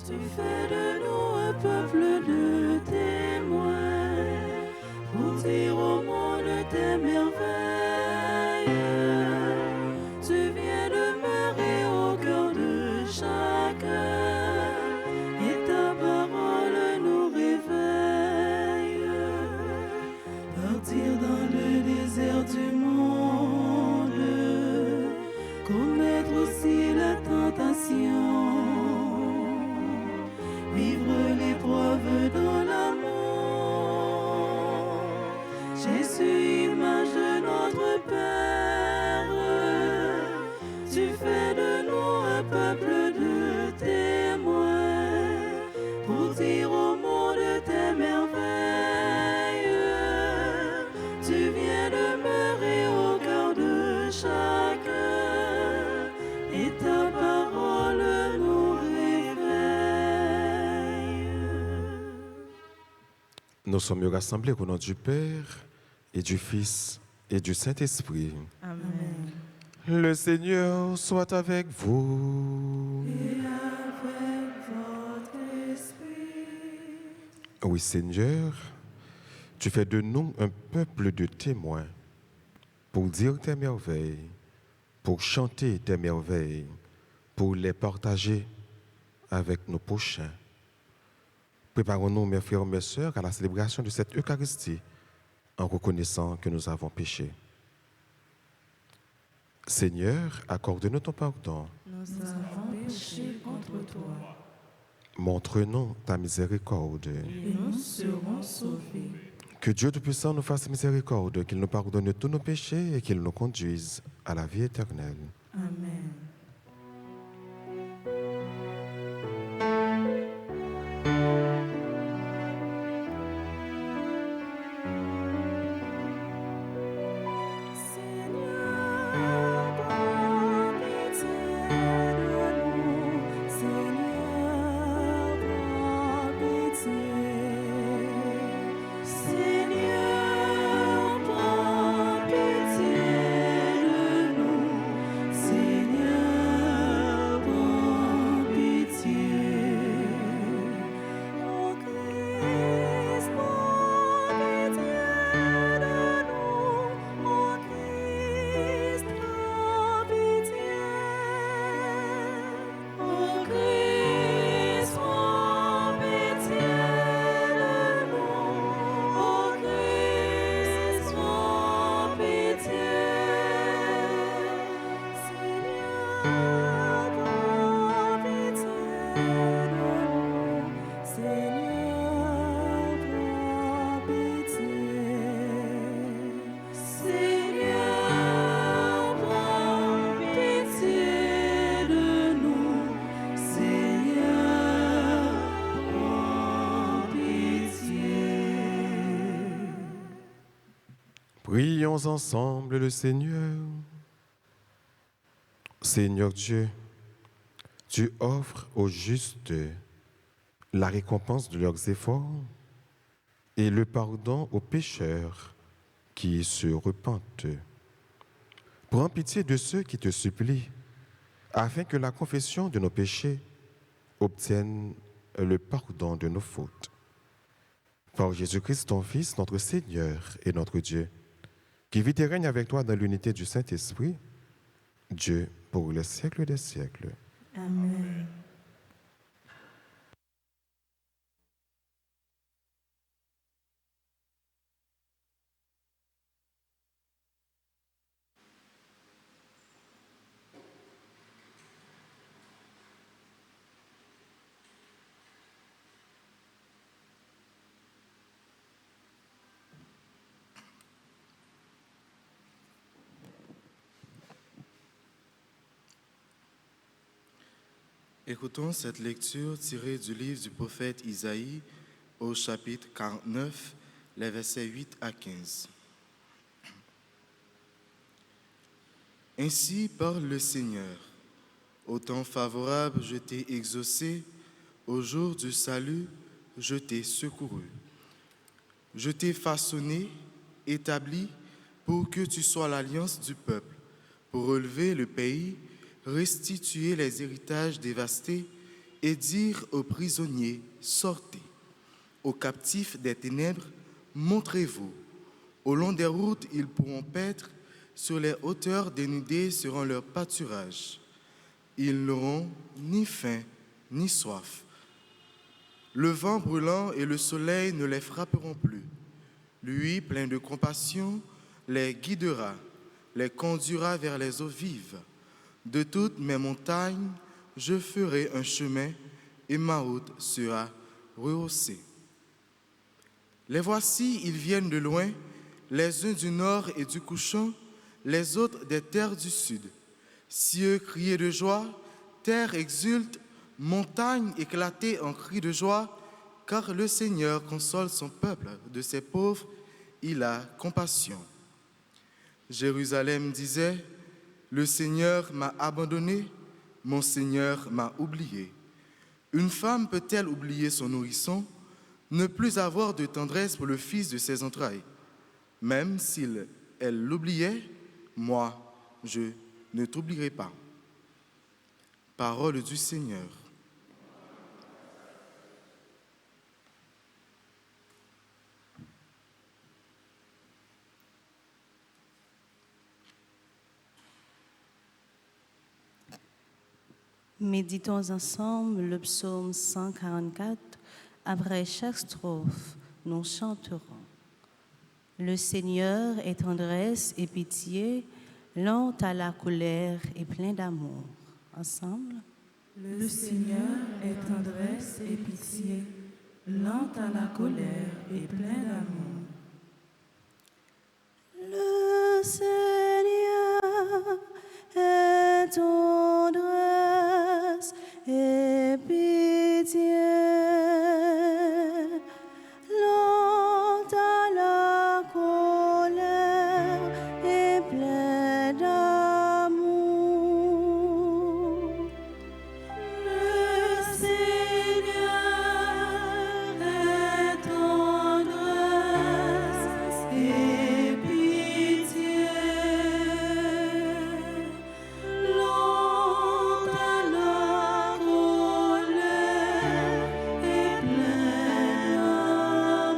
Tu fais de nous un peuple de témoins pour dire au monde tes merveilles. Tu viens demeurer au cœur de chacun et ta parole nous réveille. Partir dans le désert du monde, connaître aussi la tentation. Vivre l'épreuve dans l'amour. Jésus, image de notre Père, tu fais de nous un peuple de témoins pour dire au monde tes merveilles. Tu viens demeurer au cœur de chacun et ta parole nous Nous sommes rassemblés au nom du Père et du Fils et du Saint-Esprit. Amen. Le Seigneur soit avec vous. Et avec votre esprit. Oui, Seigneur, tu fais de nous un peuple de témoins pour dire tes merveilles, pour chanter tes merveilles, pour les partager avec nos prochains. Préparons-nous, mes frères et mes sœurs, à la célébration de cette Eucharistie en reconnaissant que nous avons péché. Seigneur, accorde-nous ton pardon. Nous avons péché contre toi Montre-nous ta miséricorde. et nous serons sauvés. Que Dieu Tout-Puissant nous fasse miséricorde, qu'il nous pardonne tous nos péchés et qu'il nous conduise à la vie éternelle. Amen. Prions ensemble le Seigneur. Seigneur Dieu, tu offres aux justes la récompense de leurs efforts et le pardon aux pécheurs qui se repentent. Prends pitié de ceux qui te supplient, afin que la confession de nos péchés obtienne le pardon de nos fautes. Par Jésus-Christ, ton Fils, notre Seigneur et notre Dieu, qui vit et règne avec toi dans l'unité du Saint-Esprit, Dieu pour les siècles des siècles. Amen. Écoutons cette lecture tirée du livre du prophète Isaïe au chapitre 49, les versets 8 à 15. Ainsi parle le Seigneur. Au temps favorable, je t'ai exaucé, au jour du salut, je t'ai secouru. Je t'ai façonné, établi, pour que tu sois l'alliance du peuple, pour relever le pays, restituer les héritages dévastés et dire aux prisonniers, sortez. Aux captifs des ténèbres, montrez-vous. Au long des routes, ils pourront paître, sur les hauteurs dénudées seront leurs pâturages. Ils n'auront ni faim, ni soif. Le vent brûlant et le soleil ne les frapperont plus. Lui, plein de compassion, les guidera, les conduira vers les eaux vives. De toutes mes montagnes, je ferai un chemin et ma route sera rehaussée. Les voici, ils viennent de loin, les uns du nord et du couchant, les autres des terres du sud. Cieux criez de joie, terre exulte, montagne éclatée en cris de joie, car le Seigneur console son peuple, de ses pauvres, il a compassion. Jérusalem disait, le Seigneur m'a abandonné, mon Seigneur m'a oublié. Une femme peut-elle oublier son nourrisson, ne plus avoir de tendresse pour le fils de ses entrailles? Même elle l'oubliait, moi, je ne t'oublierai pas. Parole du Seigneur. Méditons ensemble le psaume 144. Après chaque strophe, nous chanterons. Le Seigneur est tendresse et pitié, lent à la colère et plein d'amour. Ensemble. Le Seigneur est tendresse et pitié, lent à la colère et plein d'amour. Le Seigneur est tendresse et pitié, lent à la colère et plein d'amour. Le Seigneur est tendresse et pitié, lent à la colère et plein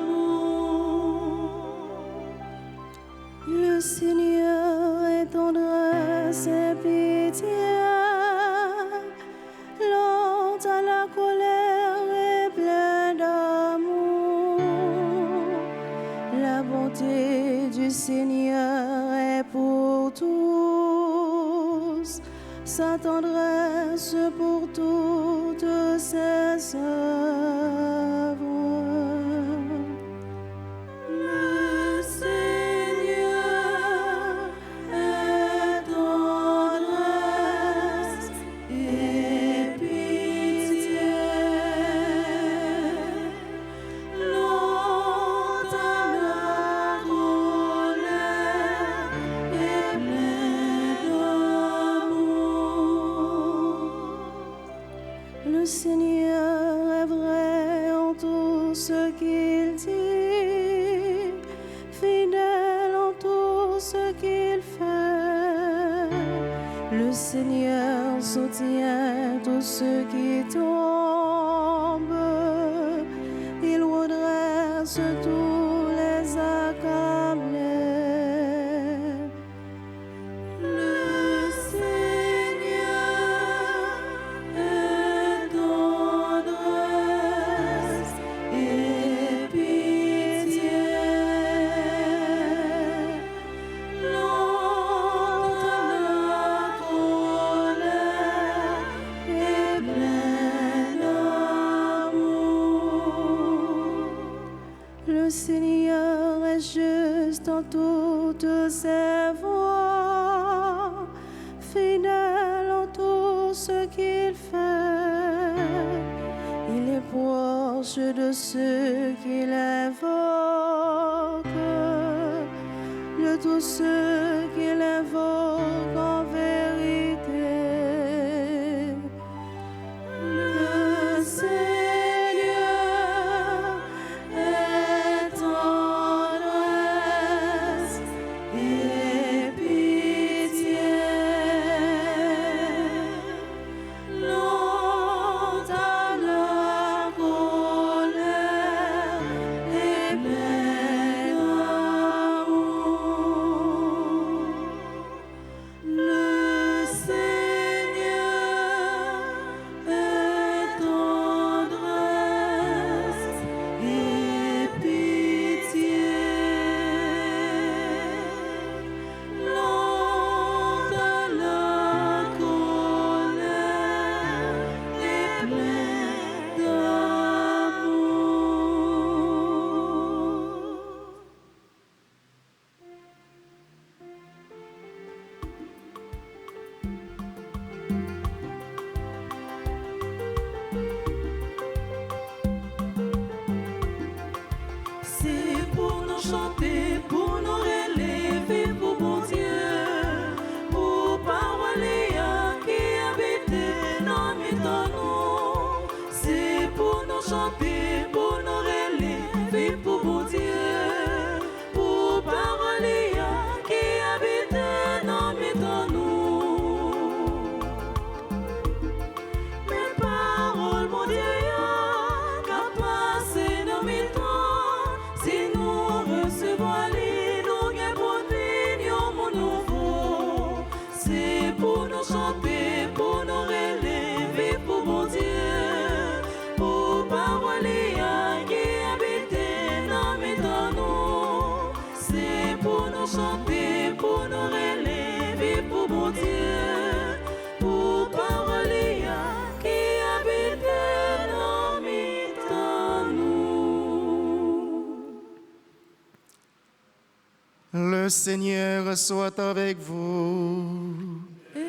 d'amour. Le Seigneur est tendresse et pitié, lent à la colère et plein d'amour. La bonté du Seigneur est pour tous, sa tendresse pour toutes ses œuvres. Le Seigneur est tendresse et pitié, lent à la colère et plein d'amour. Le Seigneur est vrai en tout ce qu'il dit, fidèle en tout ce qu'il fait. Le Seigneur soutient tous ceux qui tombent, il redresse tous les accablés. Le Seigneur est tendresse et pitié, lent à la colère et plein d'amour. Le Seigneur est juste en toutes ses voies, fidèle en tout ce qu'il fait. Il est proche de ceux qui l'invoquent, de tous ceux qui l'invoquent en vérité. Le Seigneur est tendresse et pitié, lent à mettant nous. C'est pour nous chanter, pour nous relever, pour bon Dieu. Pour parole qui habite dans mettant nous. Mes paroles, mon Dieu, qu'a passé dans mes temps. Si nous recevons les nous gagnons mon nouveau. C'est pour nous chanter, pour nous relever, pour mon Dieu. Pour parole qui habite dans mes temps nous. C'est pour nous chanter, pour nous relever, pour mon Dieu. Pour parole qui habite dans mes temps nous. Le Seigneur soit avec vous. Et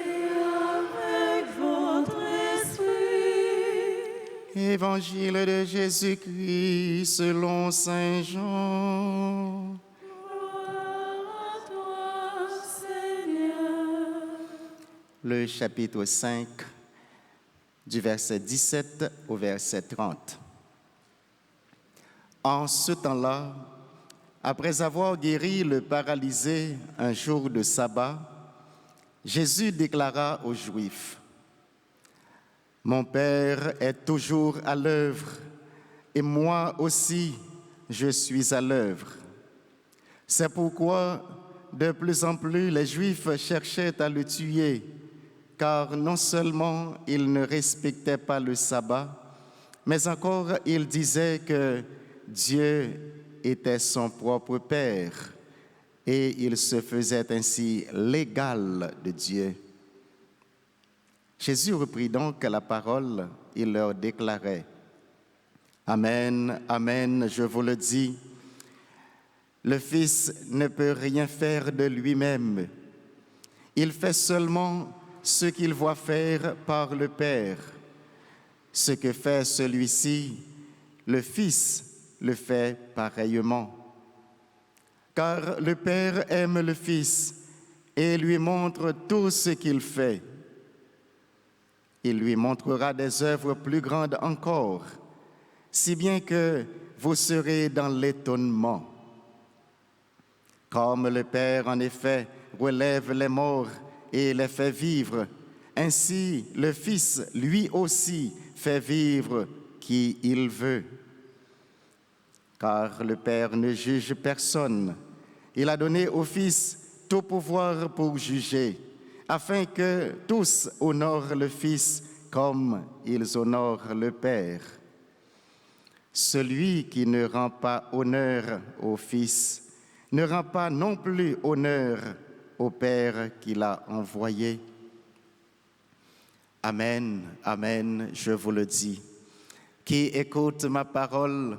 avec votre esprit. Évangile de Jésus-Christ selon Saint Jean. Gloire à toi, Seigneur. Le chapitre 5, du verset 17 au verset 30. En ce temps-là, après avoir guéri le paralysé un jour de sabbat, Jésus déclara aux Juifs, « Mon Père est toujours à l'œuvre, et moi aussi je suis à l'œuvre. » C'est pourquoi de plus en plus les Juifs cherchaient à le tuer, car non seulement il ne respectait pas le sabbat, mais encore il disait que Dieu était son propre Père et il se faisait ainsi l'égal de Dieu. Jésus reprit donc la parole, il leur déclarait, « Amen, amen, je vous le dis, le Fils ne peut rien faire de lui-même. Il fait seulement ce qu'il voit faire par le Père. Ce que fait celui-ci, le Fils le fait pareillement. Car le Père aime le Fils et lui montre tout ce qu'il fait. Il lui montrera des œuvres plus grandes encore, si bien que vous serez dans l'étonnement. Comme le Père, en effet, relève les morts et les fait vivre, ainsi le Fils, lui aussi, fait vivre qui il veut. Car le Père ne juge personne. Il a donné au Fils tout pouvoir pour juger, afin que tous honorent le Fils comme ils honorent le Père. Celui qui ne rend pas honneur au Fils ne rend pas non plus honneur au Père qui l'a envoyé. Amen, amen, je vous le dis. Qui écoute ma parole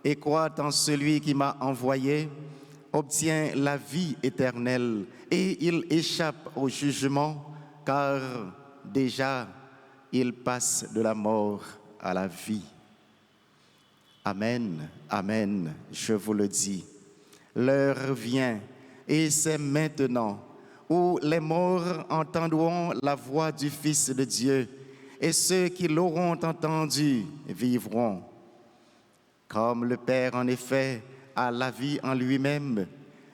et croit en celui qui m'a envoyé, obtient la vie éternelle et il échappe au jugement, car déjà il passe de la mort à la vie. Amen, amen, je vous le dis. L'heure vient, et c'est maintenant, où les morts entendront la voix du Fils de Dieu, et ceux qui l'auront entendu vivront. Comme le Père, en effet, a la vie en lui-même,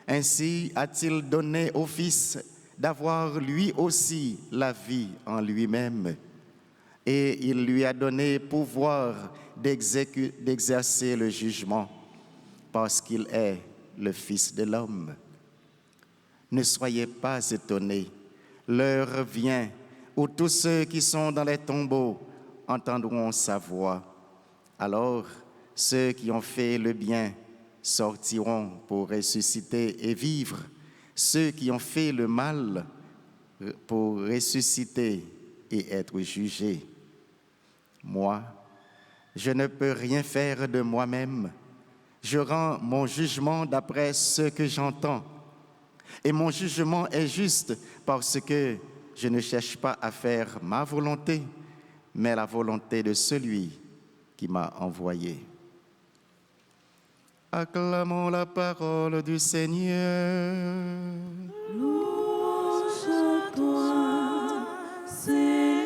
ainsi a-t-il donné au Fils d'avoir lui aussi la vie en lui-même. Et il lui a donné pouvoir d'exercer le jugement, parce qu'il est le Fils de l'homme. Ne soyez pas étonnés, l'heure vient où tous ceux qui sont dans les tombeaux entendront sa voix. Alors, ceux qui ont fait le bien sortiront pour ressusciter et vivre. Ceux qui ont fait le mal pour ressusciter et être jugés. Moi, je ne peux rien faire de moi-même. Je rends mon jugement d'après ce que j'entends. Et mon jugement est juste parce que je ne cherche pas à faire ma volonté, mais la volonté de celui qui m'a envoyé. Acclamons la parole du Seigneur. Louange à toi, Seigneur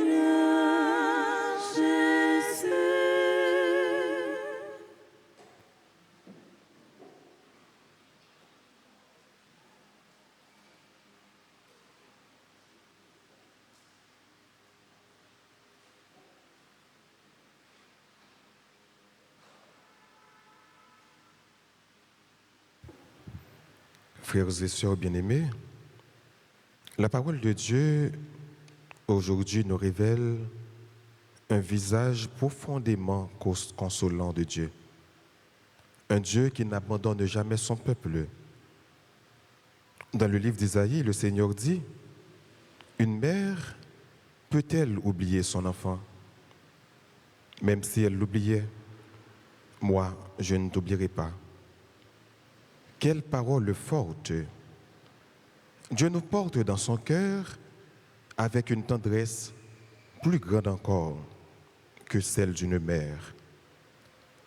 Frères et sœurs bien-aimés, la parole de Dieu aujourd'hui nous révèle un visage profondément consolant de Dieu. Un Dieu qui n'abandonne jamais son peuple. Dans le livre d'Isaïe, le Seigneur dit, « Une mère peut-elle oublier son enfant? Même si elle l'oubliait, moi, je ne t'oublierai pas. » Quelle parole forte! Dieu nous porte dans son cœur avec une tendresse plus grande encore que celle d'une mère.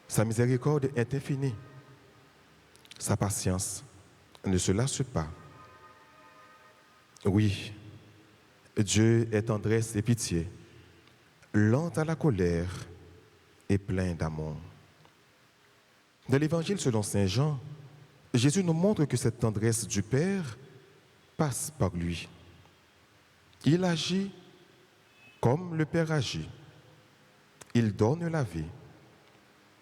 Sa miséricorde est infinie. Sa patience ne se lasse pas. Oui, Dieu est tendresse et pitié, lent à la colère et plein d'amour. Dans l'Évangile selon saint Jean, Jésus nous montre que cette tendresse du Père passe par lui. Il agit comme le Père agit. Il donne la vie.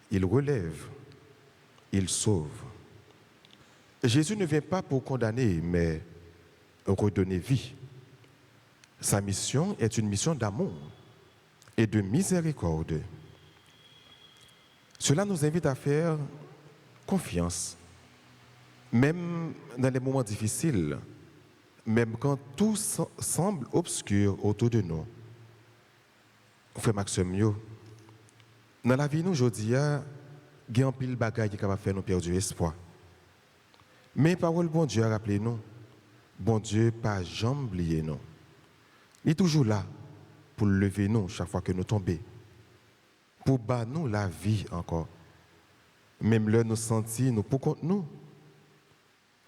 Il relève. Il sauve. Jésus ne vient pas pour condamner, mais redonner vie. Sa mission est une mission d'amour et de miséricorde. Cela nous invite à faire confiance, même dans les moments difficiles, même quand tout semble obscur autour de nous. Frère Maxime, dans la vie, nous, aujourd'hui, il y a un pile de bagages qui va faire nous perdre espoir. Mais parole bon Dieu a rappelé nous, bon Dieu pas jamais oublié nous. Il est toujours là pour lever nous chaque fois que nous tombons, pour battre nous la vie encore. Même là nous sentir nous pour contre nous,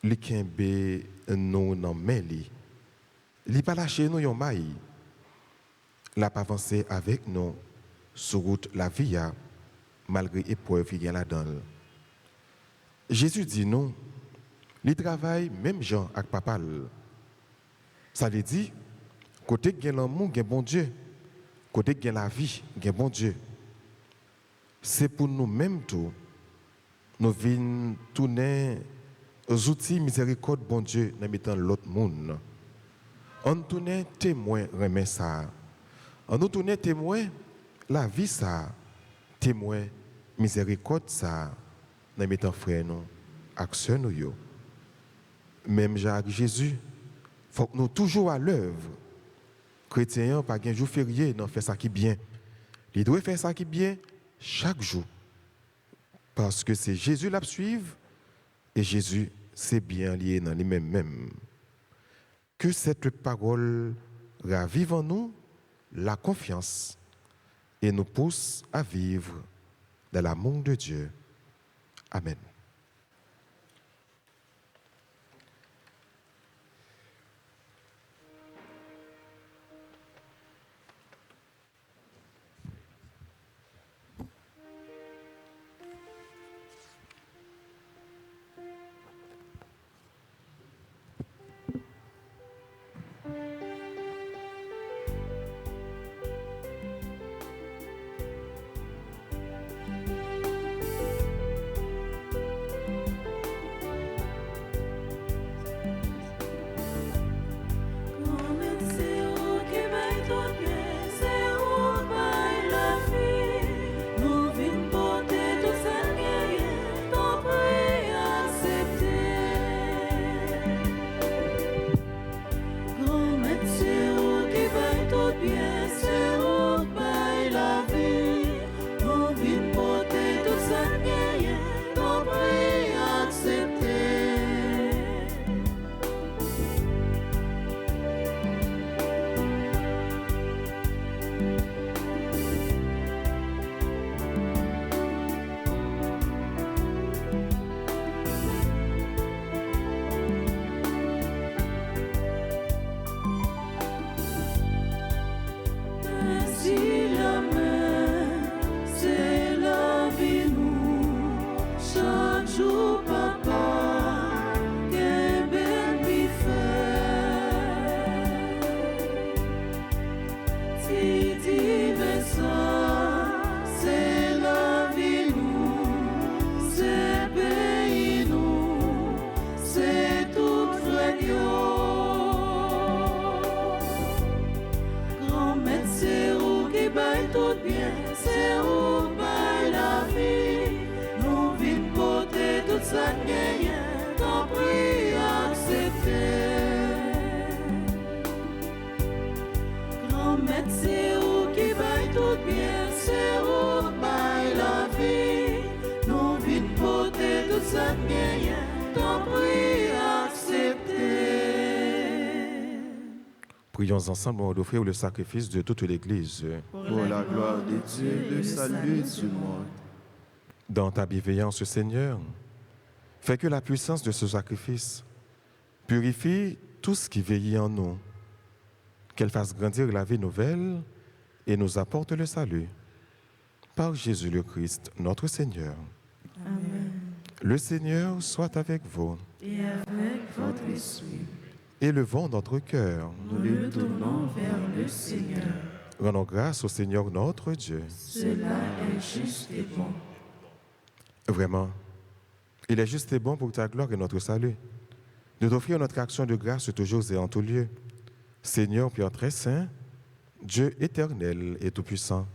il kembe nous dans main li. Il pas lâcher nous yon maille. La pas avancer avec nous sur route la vie malgré épreuve qui y a là-dedans. Jésus dit non. Il travaille même Jean avec papa. Ça veut dire, côté qui a l'amour, il y a bon Dieu. Côté qui a la vie, il y a bon Dieu. C'est pour nous-mêmes tout. Nous venons tourner aux outils miséricorde bon Dieu dans mettant l'autre monde. On tourne témoin remet ça. On nous tourne témoin la vie ça. Témoin miséricorde ça dans mettant frère nous, action nous yo. Même Jacques Jésus, faut que nous toujours à l'œuvre. Chrétiens, pas un jour férié, non fait ça qui bien. Il doit faire ça qui bien chaque jour. Parce que c'est Jésus la suivre et Jésus c'est bien lié dans lui-même. Que cette parole ravive en nous la confiance et nous pousse à vivre dans l'amour de Dieu. Amen. tout bien, c'est où bail la vie. Nous vîmes porter toute sa gagne, t'en prie accepter. Grand maître, c'est où qui bail tout bien, c'est où bail la vie. Nous vîmes porter toute sa gagne, t'en prie accepter. Prions ensemble avant d'offrir le sacrifice de toute l'Église. Pour la gloire de Dieu, le salut du monde. Dans ta bienveillance, Seigneur, fais que la puissance de ce sacrifice purifie tout ce qui vieillit en nous, qu'elle fasse grandir la vie nouvelle et nous apporte le salut. Par Jésus le Christ, notre Seigneur. Amen. Le Seigneur soit avec vous. Et avec votre esprit, Élevons notre cœur. nous le tournons vers le Seigneur. Rendons grâce au Seigneur notre Dieu. Cela est juste et bon. Vraiment, il est juste et bon pour ta gloire et notre salut de t'offrir notre action de grâce toujours et en tout lieu. Seigneur Père très saint, Dieu éternel et tout-puissant,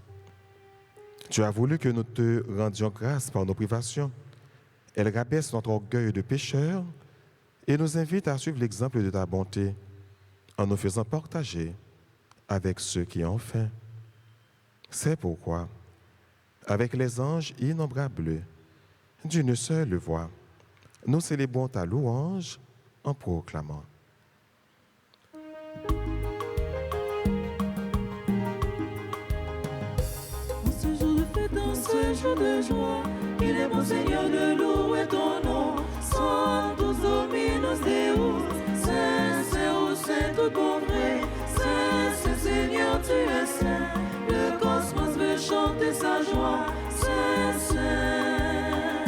tu as voulu que nous te rendions grâce par nos privations. Elle rabaisse notre orgueil de pécheur et nous invite à suivre l'exemple de ta bonté en nous faisant partager avec ceux qui ont faim. C'est pourquoi, avec les anges innombrables, d'une seule voix, nous célébrons ta louange en proclamant. En ce jour de fête, en ce jour de joie, il est bon Seigneur de louer ton nom. Sanctus Dominus Deus, Saint, Saint, ô Saint, tout bon vrai. Saint, Saint Seigneur, tu es saint. Le cosmos veut chanter sa joie. Saint, Saint,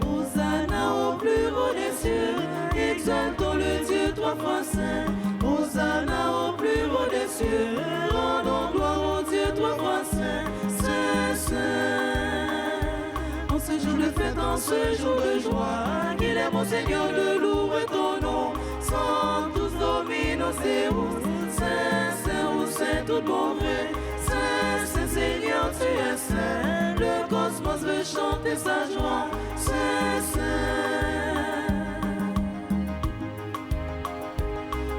Hosanna au plus haut des cieux. Exaltons le Dieu trois fois saint. Hosanna au plus haut des cieux. Rendons gloire au Dieu trois fois saint. Saint, Saint. En ce jour de fête, en ce jour de joie, qu'il est bon Seigneur de louer ton nom. Sanctus Dominus Deus, Saint, Saint, ô Saint, tout bon vrai. Saint, Saint Seigneur, tu es saint. Le cosmos veut chanter sa joie. Saint, Saint.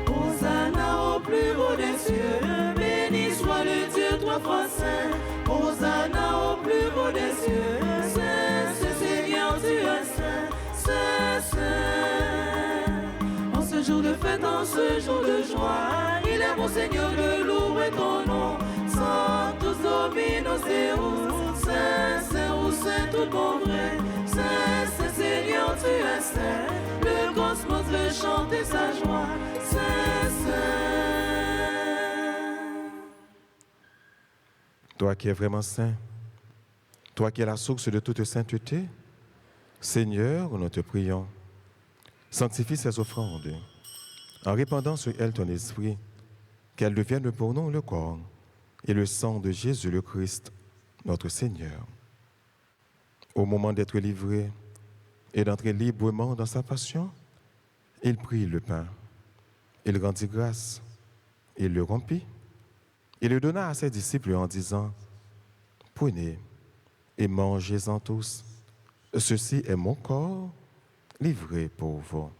Hosanna au plus haut des cieux. Béni soit le Dieu trois fois saint. Hosanna au plus haut des cieux. Saint, Saint Seigneur, tu es saint. Saint, Saint. En ce jour de fête, en ce jour de joie, il est bon Seigneur de louer ton nom. Sanctus Dominus Deus, Saint, Saint, ô Saint, tout bon vrai. Saint, Saint Seigneur, tu es saint. Le cosmos veut chanter sa joie. Saint, Saint. Toi qui es vraiment saint, toi qui es la source de toute sainteté, Seigneur, nous te prions, sanctifie ces offrandes, en répandant sur elles ton esprit, qu'elles deviennent pour nous le corps et le sang de Jésus le Christ, notre Seigneur. Au moment d'être livré et d'entrer librement dans sa passion, il prit le pain, il rendit grâce, il le rompit, et le donna à ses disciples en disant, « Prenez et mangez-en tous. Ceci est mon corps livré pour vous. »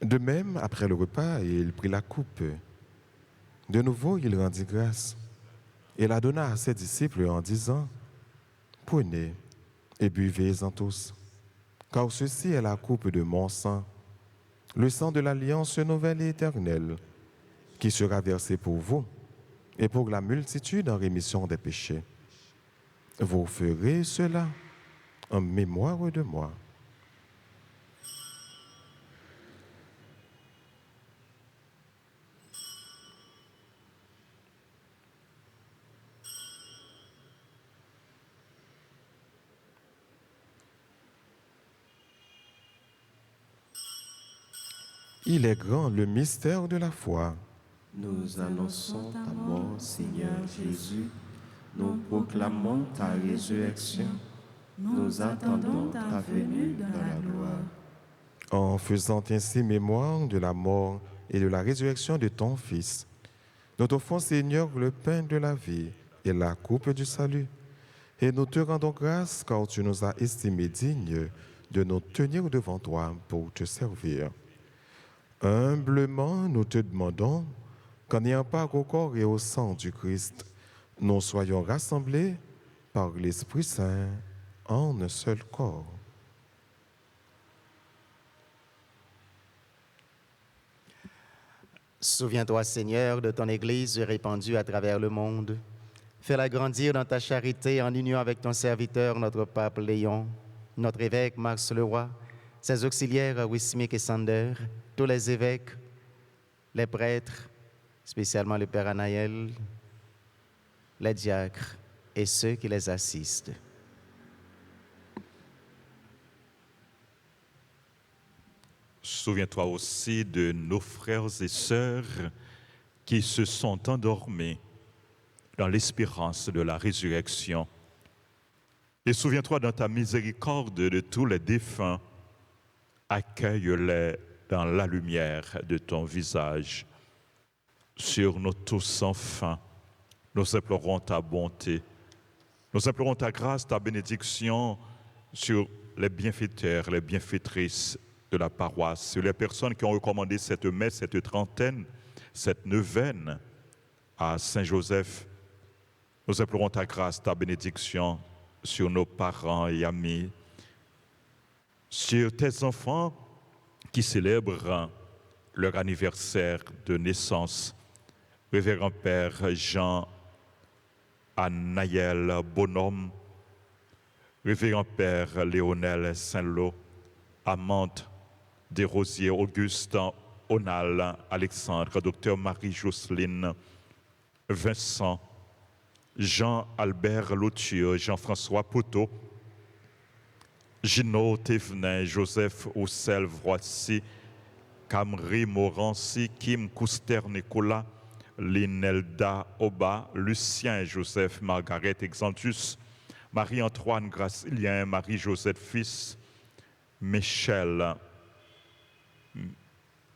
De même, après le repas, il prit la coupe. De nouveau, il rendit grâce et la donna à ses disciples en disant, « Prenez et buvez-en tous, car ceci est la coupe de mon sang, le sang de l'alliance nouvelle et éternelle, qui sera versé pour vous et pour la multitude en rémission des péchés. Vous ferez cela en mémoire de moi. » Il est grand le mystère de la foi. Nous annonçons ta mort, Seigneur Jésus. Nous proclamons ta résurrection. Nous attendons ta venue dans la gloire. En faisant ainsi mémoire de la mort et de la résurrection de ton Fils, nous t'offrons, Seigneur, le pain de la vie et la coupe du salut. Et nous te rendons grâce car tu nous as estimés dignes de nous tenir devant toi pour te servir. Humblement, nous te demandons qu'en ayant part au corps et au sang du Christ, nous soyons rassemblés par l'Esprit Saint en un seul corps. Souviens-toi, Seigneur, de ton Église répandue à travers le monde. Fais-la grandir dans ta charité en union avec ton serviteur, notre pape Léon, notre évêque Max Leroy, ses auxiliaires Wissimique et Sander, tous les évêques, les prêtres, spécialement le Père Anaël, les diacres et ceux qui les assistent. Souviens-toi aussi de nos frères et sœurs qui se sont endormis dans l'espérance de la résurrection. Et souviens-toi dans ta miséricorde de tous les défunts. Accueille-les dans la lumière de ton visage. Sur nous tous enfin, nous implorons ta bonté. Nous implorons ta grâce, ta bénédiction sur les bienfaiteurs, les bienfaitrices de la paroisse, sur les personnes qui ont recommandé cette messe, cette trentaine, cette neuvaine à Saint-Joseph. Nous implorons ta grâce, ta bénédiction sur nos parents et amis, sur tes enfants qui célèbrent leur anniversaire de naissance. Révérend Père Jean Anaël Bonhomme, Révérend Père Léonel Saint-Lô, Amante Desrosiers, Augustin Onal, Alexandre, Docteur Marie-Jocelyne, Vincent, Jean-Albert Lautier, Jean-François Poteau, Gino Thévenin, Joseph Roussel Vroissy, Camry Morancy, Kim Couster Nicolas, Linelda Oba, Lucien Joseph, Margaret Exantus, Marie-Antoine Gracilien, Marie-Josette Fils, Michel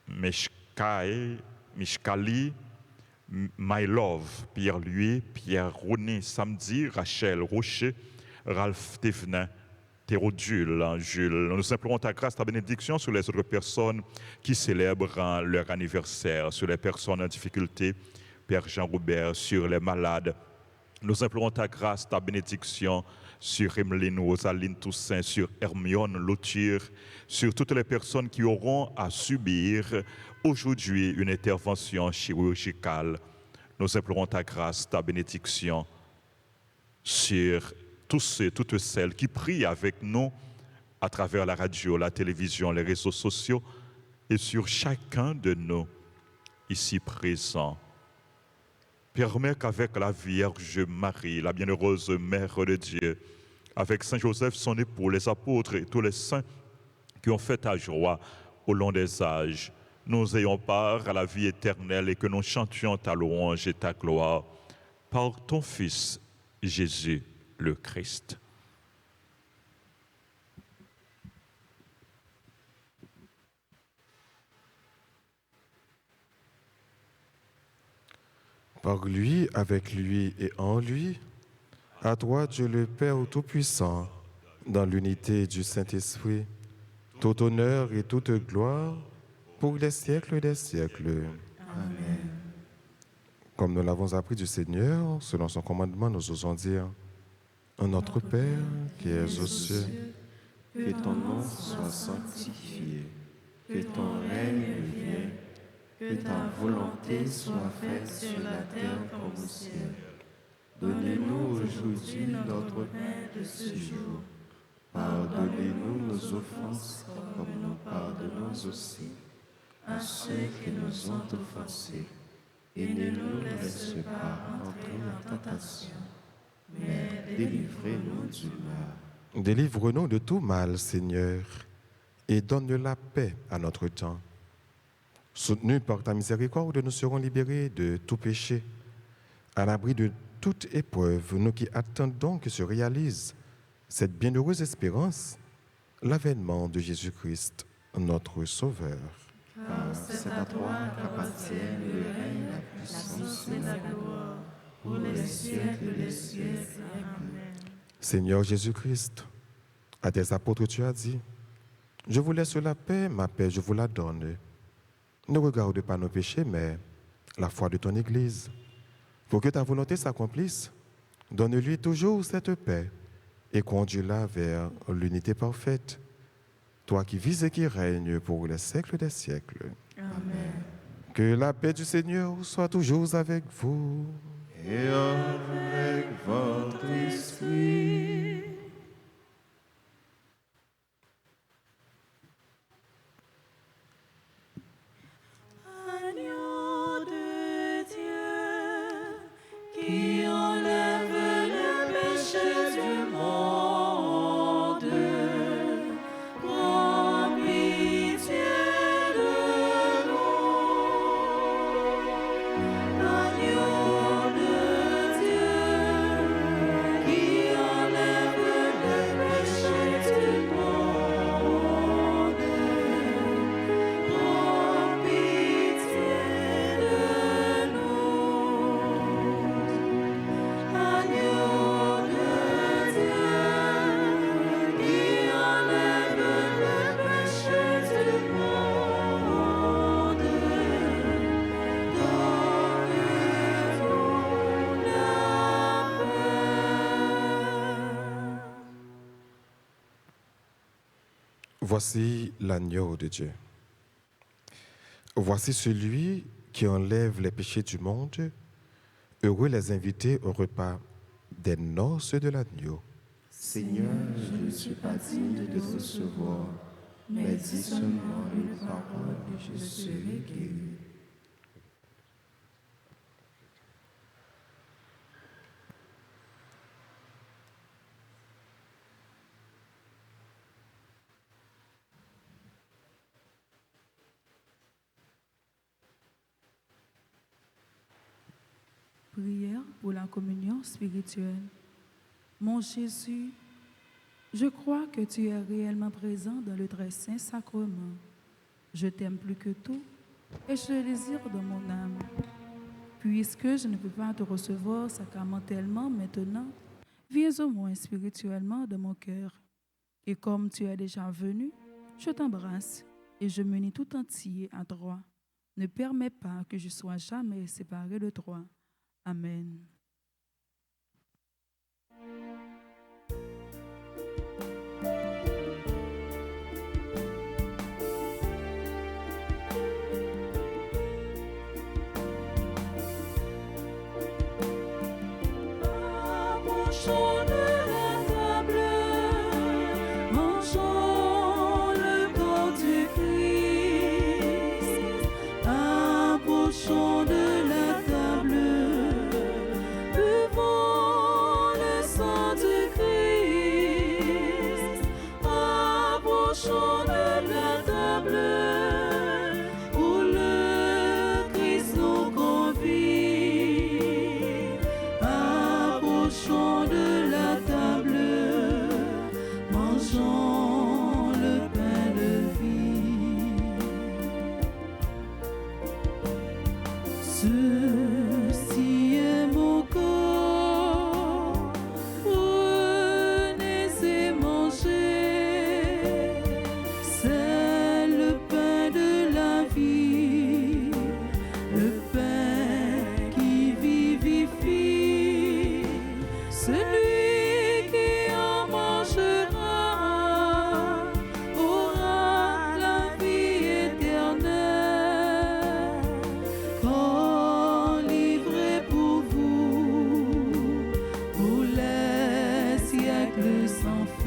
Mishkali, My Love, Pierre-Louis, Pierre-Rouny, Samedi, Rachel Rocher, Ralph Thévenin, Théodule, Jules. Nous implorons ta grâce, ta bénédiction sur les autres personnes qui célèbrent leur anniversaire, sur les personnes en difficulté, Père Jean-Roubert, sur les malades. Nous implorons ta grâce, ta bénédiction sur Emeline Rosaline Toussaint, sur Hermione Lotir, sur toutes les personnes qui auront à subir aujourd'hui une intervention chirurgicale. Nous implorons ta grâce, ta bénédiction sur tous ceux, toutes celles qui prient avec nous à travers la radio, la télévision, les réseaux sociaux et sur chacun de nous ici présents. Permets qu'avec la Vierge Marie, la bienheureuse Mère de Dieu, avec Saint Joseph, son époux, les apôtres et tous les saints qui ont fait ta joie au long des âges, nous ayons part à la vie éternelle et que nous chantions ta louange et ta gloire par ton Fils, Jésus le Christ. Par lui, avec lui et en lui, à toi, Dieu le Père Tout-Puissant, dans l'unité du Saint-Esprit, tout honneur et toute gloire pour les siècles des siècles. Amen. Comme nous l'avons appris du Seigneur, selon son commandement, nous osons dire, notre Père qui es aux cieux, Que ton nom soit sanctifié, que ton règne vienne, que ta volonté soit faite sur la terre comme au ciel. Donne-nous aujourd'hui notre pain de ce jour. Pardonnez-nous nos offenses comme nous pardonnons aussi à ceux qui nous ont offensés. Et ne nous laisse pas entrer en tentation, mais délivrez-nous du mal. délivre-nous de tout mal, Seigneur, et donne la paix à notre temps. Soutenus par ta miséricorde, nous serons libérés de tout péché, à l'abri de toute épreuve, nous qui attendons que se réalise cette bienheureuse espérance, l'avènement de Jésus-Christ, notre Sauveur. Car c'est à toi qu'appartiennent le règne, la puissance et la gloire, pour les siècles des siècles. Amen. Seigneur Jésus-Christ, à tes apôtres tu as dit, je vous laisse la paix, ma paix je vous la donne. Ne regarde pas nos péchés, mais la foi de ton Église. Pour que ta volonté s'accomplisse, donne-lui toujours cette paix et conduis-la vers l'unité parfaite. Toi qui vis et qui règnes pour les siècles des siècles. Amen. Que la paix du Seigneur soit toujours avec vous. Et avec votre esprit. Agneau de Dieu, qui enlève le péché du monde, prends pitié de nous. Agneau de Dieu, qui enlève le péché du monde, prends pitié de nous. Agneau de Dieu, qui enlève le péché du monde, donne-nous la paix. Voici l'agneau de Dieu. Voici celui qui enlève les péchés du monde. Heureux les invités au repas des noces de l'agneau. Seigneur, je ne suis pas digne de te recevoir, mais dis seulement une parole et je serai guéri. Prière pour la communion spirituelle. Mon Jésus, je crois que tu es réellement présent dans le très saint sacrement. Je t'aime plus que tout et je le désire dans mon âme. Puisque je ne peux pas te recevoir sacramentellement maintenant, viens au moins spirituellement dans mon cœur. Et comme tu es déjà venu, je t'embrasse et je m'unis tout entier à toi. Ne permets pas que je sois jamais séparé de toi. Amen. Approchons de la table, mangeons le corps du Christ. Approchons de la table, buvons le sang du Christ. Approchons de la table, où le Christ nous convie. Approchons de la table, mangeons le pain de vie. Ceci est mon corps, prenez et mangez. C'est le pain de la vie, le pain qui vivifie. Celui qui en mangera aura la vie éternelle. Corps livré pour vous, pour les siècles sans fin.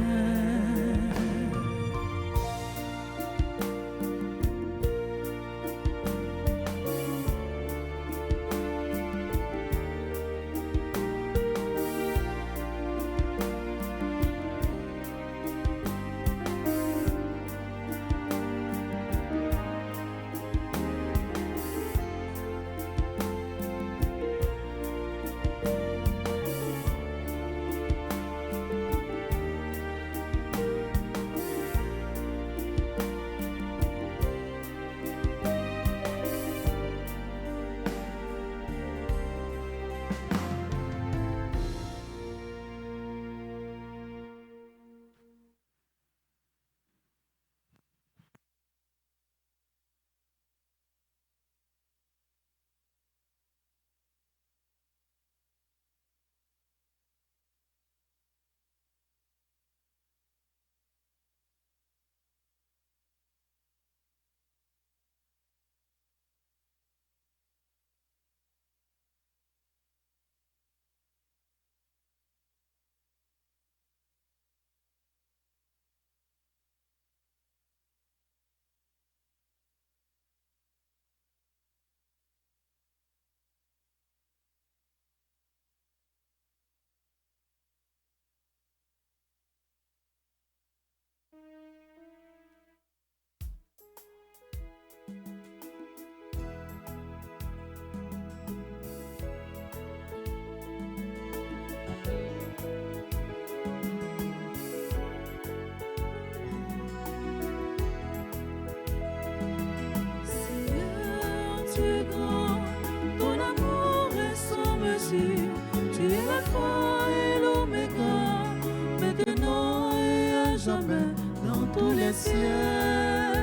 siècles.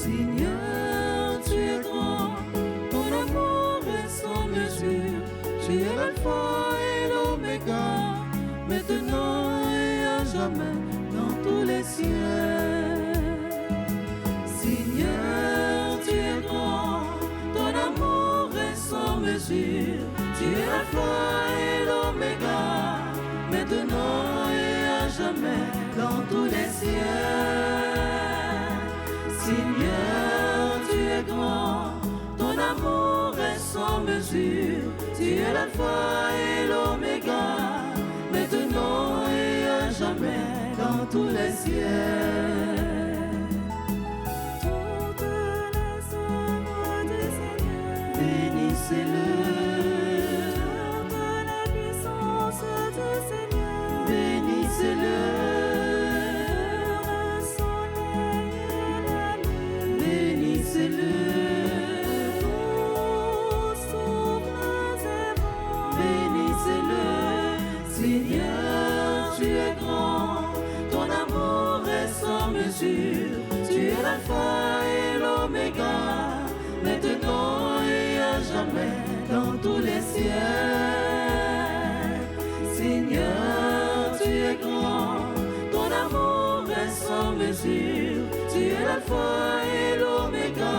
Seigneur, tu es grand, ton amour est sans mesure. Tu es l'alpha et l'oméga, maintenant et à jamais, dans tous les siècles. Seigneur, tu es grand, ton amour est sans mesure. Tu es l'alpha et l'oméga, maintenant et à jamais, dans tous les cieux. Seigneur, tu es grand, ton amour est sans mesure. Tu es l'alpha et l'oméga, maintenant et à jamais, dans tous les cieux. Toutes les œuvres du Seigneur, bénissez-le. Toute la puissance du Seigneur, bénissez-le. Le soleil et la lune, bénissez-le. Vos souffles et vents, bénissez-le. Seigneur, tu es grand, ton amour est sans mesure. Tu es l'alpha et l'oméga, maintenant et à jamais, dans tous les cieux. Seigneur, tu es grand, ton amour est sans mesure. Tu es l'alpha et l'oméga,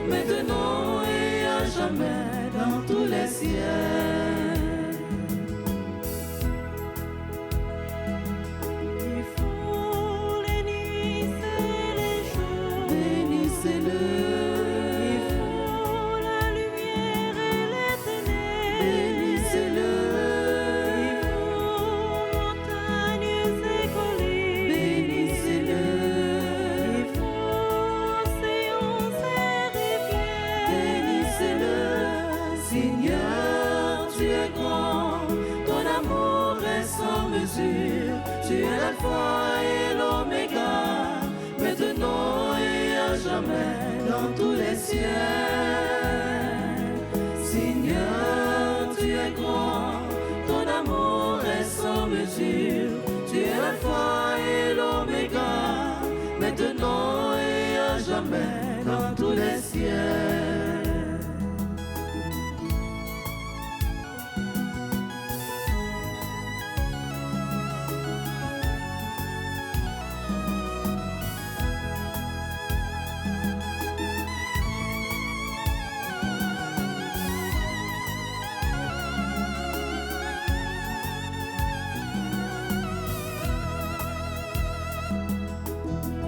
maintenant et à jamais, dans tous les cieux. Il faut les nuits et les jours, bénissez-le. Il faut la lumière et les ténèbres, bénissez-le. Il faut montagnes et collines, bénissez-le. Il faut océans et rivières, bénissez-le. Seigneur, tu es grand, ton amour est sans mesure. Tu es l'alpha et l'oméga, maintenant et à jamais, dans tous les cieux. Seigneur, tu es grand, ton amour est sans mesure. Tu es l'alpha et l'oméga, maintenant et à jamais, dans tous les cieux.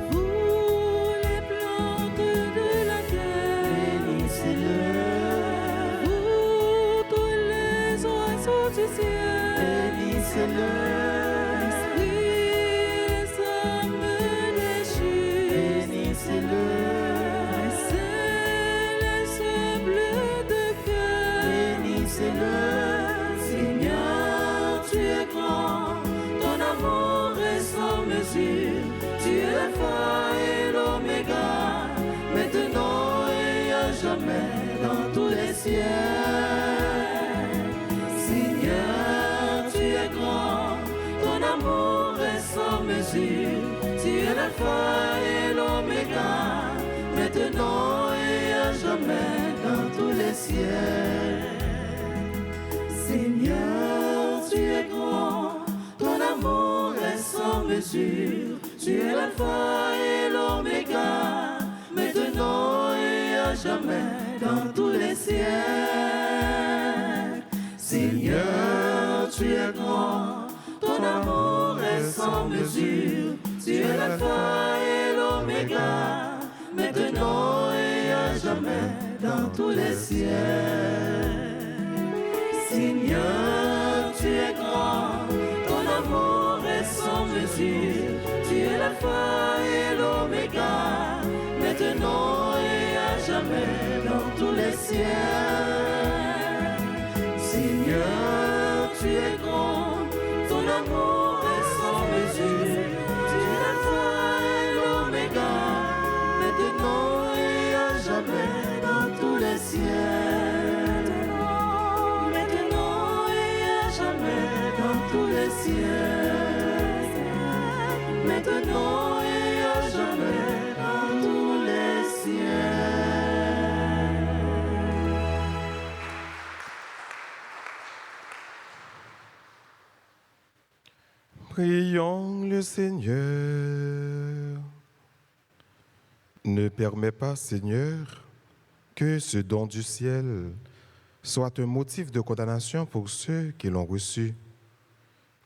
Vous les plantes de la terre, bénissez-le. Vous tous les oiseaux du ciel, bénissez-le. Les âmes déchues, bénissez-le. Les bleus de cœur, bénissez-le. Seigneur, tu es grand, ton amour est sans mesure. Tu es l'alpha et l'oméga, maintenant et à jamais, dans tous les cieux. Seigneur, tu es grand, ton amour est sans mesure. Tu es l'alpha et l'oméga, maintenant et à jamais, dans tous les cieux. Seigneur, tu es grand, ton amour est sans mesure. Tu es l'alpha et l'oméga, maintenant et à jamais, dans tous les siècles. Seigneur, tu es grand, ton amour est sans mesure. Tu es l'alpha et l'oméga, maintenant et à jamais, dans tous les siècles. Seigneur, tu es grand, ton amour est sans mesure. Tu es l'alpha et l'oméga, maintenant et à jamais, dans tous les cieux. Seigneur, tu es grand, ton amour est sans mesure. Tu es l'alpha et l'oméga, maintenant et à jamais, dans tous les cieux. Maintenant et à jamais, dans tous les cieux. Maintenant et Prions le Seigneur. Ne permets pas, Seigneur, que ce don du ciel soit un motif de condamnation pour ceux qui l'ont reçu,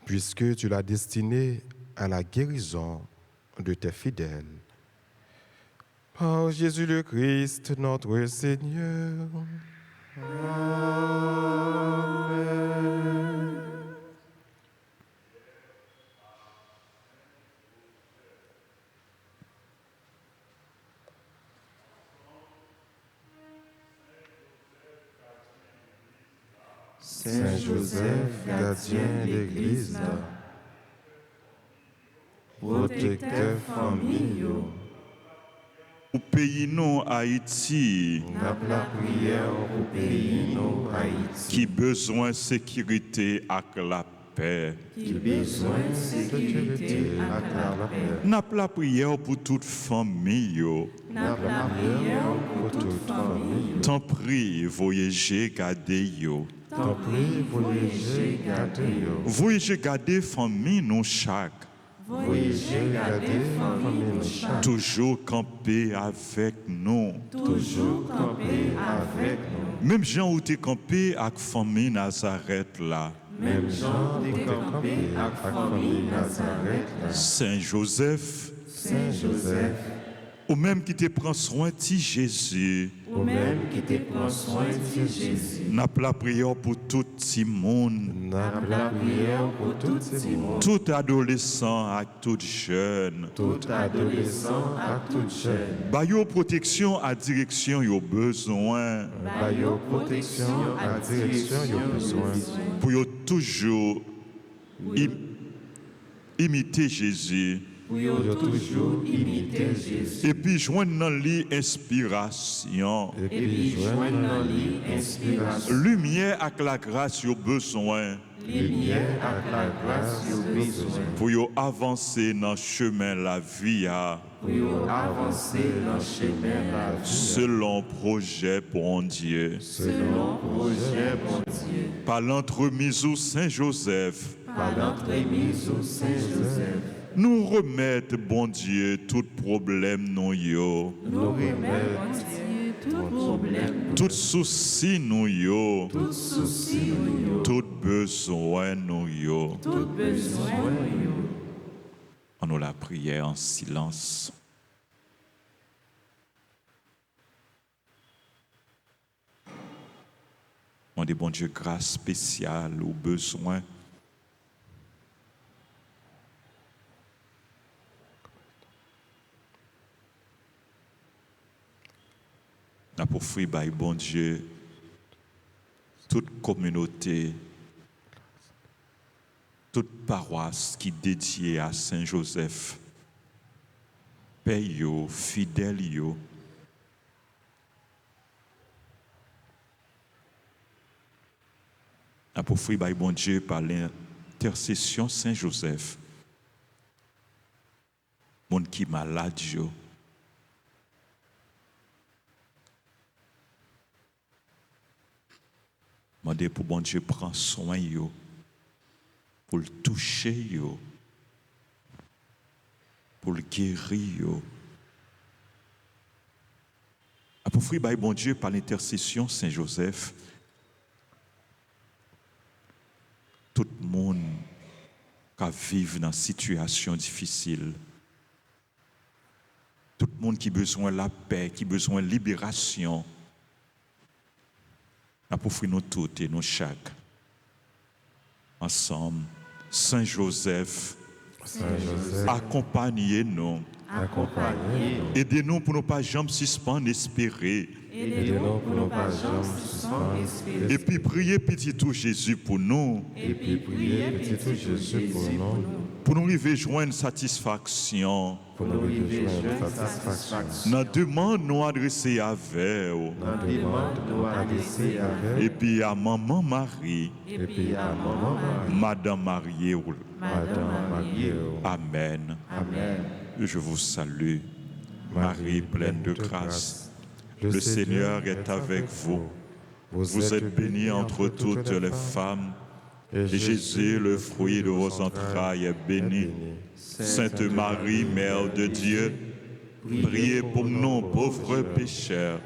puisque tu l'as destiné à la guérison de tes fidèles. Par Jésus le Christ, notre Seigneur. Amen. Saint Joseph, gardien de l'Église, protecteur famille, Au pays nous Haïti, n'a la prière au pays nous Haïti, qui besoin de sécurité et la paix. qui besoin de sécurité à la paix. N'a la prière pour toute famille. N'a la prière pour toute famille. T'en prie, voyagez, gardez yo. T'en prie, voyagez, gardez yo. Voyagez, gardez famille nous chaque. Voyagez, gardez famille nous chaque. Toujours camper avec nous. Toujours camper avec nous. Même gens où t'es campé avec famille Nazareth là. Même gens des campés avec famille Nazareth là. Saint Joseph, Saint Joseph, ou même qui te prend soin de Jésus. ou même qui te prend soin de Jésus. N'a la prière pour tout le monde. N'a la prière pour tout le monde. Tout adolescent et tout jeune. Tout adolescent à tout jeune. Ba yo protection à direction yo besoin. Ba yo protection à direction yo besoin. Pour yo toujours imiter Jésus. Pour yo toujours imiter Jésus. Et puis joindre dans lui inspiration. Et puis joindre dans lui inspiration. Lumière avec la grâce yo besoin. Lumière à la grâce yo besoin. Pour yo avancer dans le chemin la vie. Pour yo avancer dans le chemin la vie. Selon projet bon Dieu. Selon projet bon Dieu. Par l'entremise au Saint Joseph. Par l'entremise au Saint Joseph. Nous remettre, bon Dieu, tout problème nous yo. Nous remettre tout problème, Tout souci nous yo. tout souci, Tout besoin nous yo. tout besoin. On nous la prière en silence. On dit, bon Dieu, grâce spéciale aux besoins. N'a pour offrir, bon Dieu, toute communauté, toute paroisse qui est dédiée à Saint Joseph, paye fidèle yo. N'a pour offrir, bon Dieu, par l'intercession Saint Joseph, monde qui est malade yo. Demandez pour bon Dieu prendre soin yo, pour le toucher yo, pour le guérir yo. Pour offrir bon Dieu par l'intercession Saint Joseph, tout le monde qui vit dans une situation difficile, tout le monde qui a besoin de la paix, qui a besoin de libération. Pour offrir nous toutes et nous chaque ensemble, Saint Joseph, accompagnez-nous, aidez-nous pour ne pas jamais suspendre espérer, Aidez-nous pour ne pas jamais suspendre espérer. et puis priez petit tout Jésus pour nous, Et puis priez petit tout Jésus pour nous. pour nous arriver joindre satisfaction. Pour nous arriver joindre satisfaction. Nous demande nous adresser avec vous. Nous demande nous adresser avec. Et puis à Maman Marie, Et puis à Maman Marie, Madame Marie, Madame Marie. Amen. Amen. Je vous salue, Marie pleine de grâce. Le Seigneur est avec vous. Vous êtes bénie entre toutes les femmes, Et Jésus, le fruit de vos entrailles, est béni. Sainte Marie, Mère de Dieu, priez pour nous pauvres pécheurs,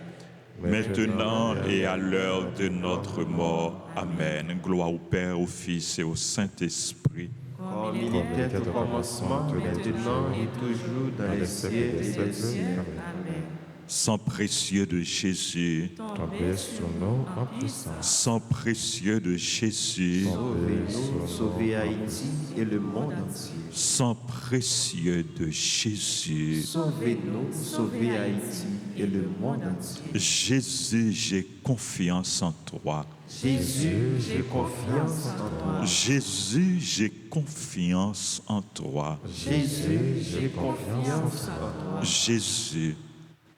maintenant et à l'heure de notre mort. Amen. Gloire au Père, au Fils et au Saint-Esprit. Comme il était au commencement, maintenant et toujours dans les siècles des siècles. Amen. Sang précieux de Jésus, Tombez sur nous en puissance. sang précieux de Jésus, Sauvez-nous, sauvez Haïti et le monde entier. sang précieux de Jésus. Sauvez-nous, sauvez Haïti et le monde entier. Jésus, j'ai confiance en toi. Jésus, j'ai confiance en toi. Jésus, j'ai confiance en toi. Jésus, j'ai confiance en toi. Jésus,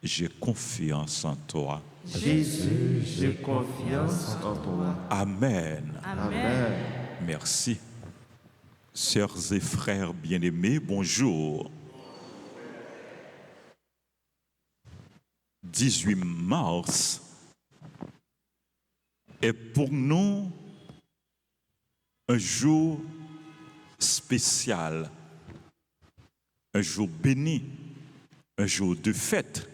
j'ai confiance en toi. Jésus, j'ai confiance en toi. Amen. Amen. Merci. Sœurs et frères bien-aimés, bonjour. 18 mars est pour nous un jour spécial, un jour béni, un jour de fête,